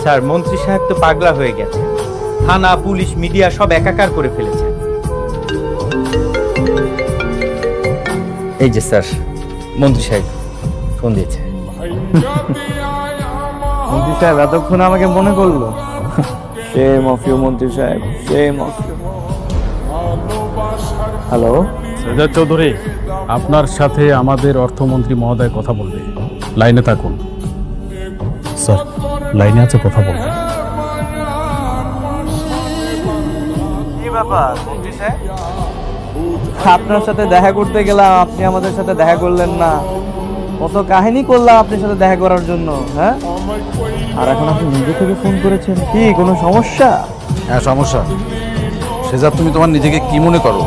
Sir, মন্ত্রী সাহেব তো পাগলা হয়ে গেছে। থানা, পুলিশ, মিডিয়া সব একাকার করে ফেলেছে। এই যে স্যার, মন্ত্রী সাহেব ফোন দিয়েছে। মন্ত্রী সাহেব এতক্ষণ আমাকে মনে করলো। সেম অফ ইউ মন্ত্রী সাহেব, same of you. Hello, Sejad Chowdhury, আপনার সাথে আমাদের অর্থমন্ত্রী মহোদয় কথা বলবে। লাইনে থাকুন। স্যার, লাইনে আছে, কথা বলবেন। কি ব্যাপার মন্ত্রী সাহেব? আপনার সাথে দেখা করতে গেলাম, আপনি আমাদের সাথে দেখা করলেন না। কত কাহিনী করলাম আপনার সাথে দেখা করার জন্য, হ্যাঁ? আর এখন আপনি নিজে থেকে ফোন করেছেন, কি কোনো সমস্যা? হ্যাঁ, সমস্যা। সেজাদ, তুমি তোমার নিজেকে কি মনে করো?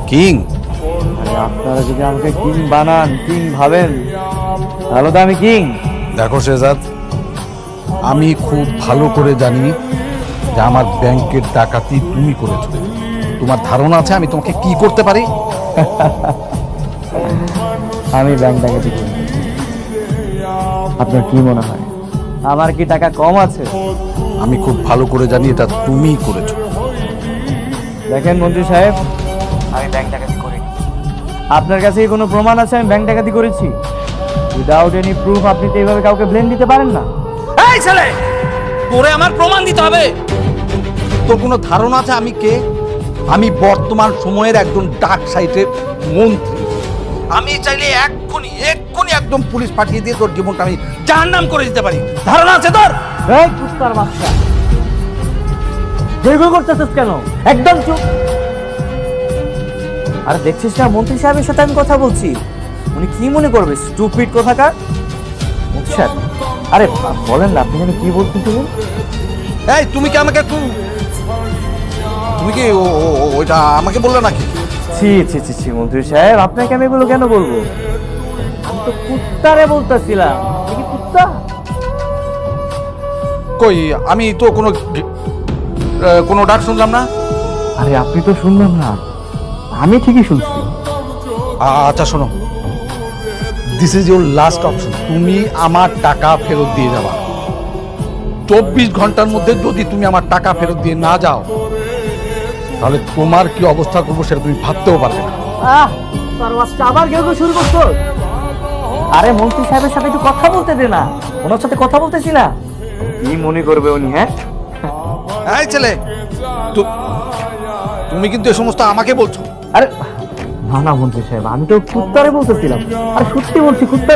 কিং? আরে আপনারা যদি আমাকে কিং বানান, কিং ভাবেন, তাহলে তো আমি কিং। দেখো সেজাদ, আমি খুব ভালো করে জানি যে আমার ব্যাংকের ডাকাতি তুমি করেছো। তোমার ধারণা আছে আমি তোমাকে কি করতে পারি? আমি ব্যাংক ডাকাতি করি। আপনার কি মনে হয় আমার কি টাকা কম আছে? আমি খুব ভালো করে জানি এটা তুমিই করেছো। দেখেন মন্ত্রী সাহেব, আমি ব্যাংক ডাকাতি করি। আপনার কাছে কি কোনো প্রমাণ আছে আমি ব্যাংক ডাকাতি করেছি? উইদাউট এনি প্রুফ আপনি তো এইভাবে কাউকে ব্লেম দিতে পারেন না। এই ছেলে, তোরে আমার প্রমাণ দিতে হবে। তোর কোনো ধারণা আছে আমি কে? আমি বর্তমান সময়ের একজন ডাক সাইটের মন্ত্রী। আমি চাইলে এক্ষুনি একদম পুলিশ পাঠিয়ে দিয়ে তোর জীবনটা আমি জাহান্নাম করে দিতে পারি। ধারণা আছে তোর? এই কুত্তার বাচ্চা, দীর্ঘ করতেছিস কেন? একদম চুপ। আরে দেখছিস না মন্ত্রী সাহেবের সাথে আমি কথা বলছি, উনি কি মনে করবে? স্টুপিড কোথাকার। মন্ত্রী সাহেব, আরে বলেন না, আপনি যেন কি বলতেছিলেন? এই তুমি কি আমাকে তুমি কি ওইটা আমাকে বললে নাকি? ছি ছি ছি ছি মন্ত্রী সাহেব, আপনাকে আমি এগুলো কেন বলবো? আমি তো কুত্তারে বলতেছিলাম। আপনি কি কুত্তা? কই, আমি তো কোনো ডাক শুনলাম না। আরে আপনি তো শুনলেন না, আমি ঠিকই শুনছি। আচ্ছা শোনো, this is your last option. তুমি আমার টাকা ফেরত দিয়ে যাবা। 24 ঘন্টার মধ্যে যদি তুমি আমার টাকা ফেরত দিয়ে না যাও, তাহলে তোমার কি অবস্থা করবো সেটা তুমি ভাবতেও পারবে না। তার বাচ্চা আবার কেউ শুরু করছো? আরে মন্ত্রী সাহেবের সাথে একটু কথা বলতে দে না, ওনার সাথে কথা বলতেছি না। কি মনে করবে উনি? হ্যাঁ, এই ছেলে, তুমি কিন্তু এ সমস্ত আমাকে বলছো। আরে না না মন্ত্রী সাহেব, আমি তো কুত্তারে বলতেছিলাম। আরে সত্যি বলছি, কুত্তা।